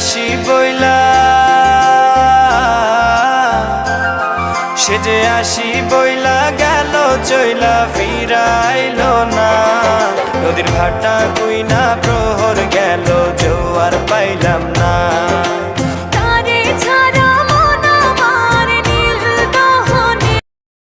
আসি বইলা, সে যে আসি বইলা গেল চইলা ফিরাইলো না। নদীর ভাটা কুইনা প্রহর গেল জোয়ার পাইলাম না।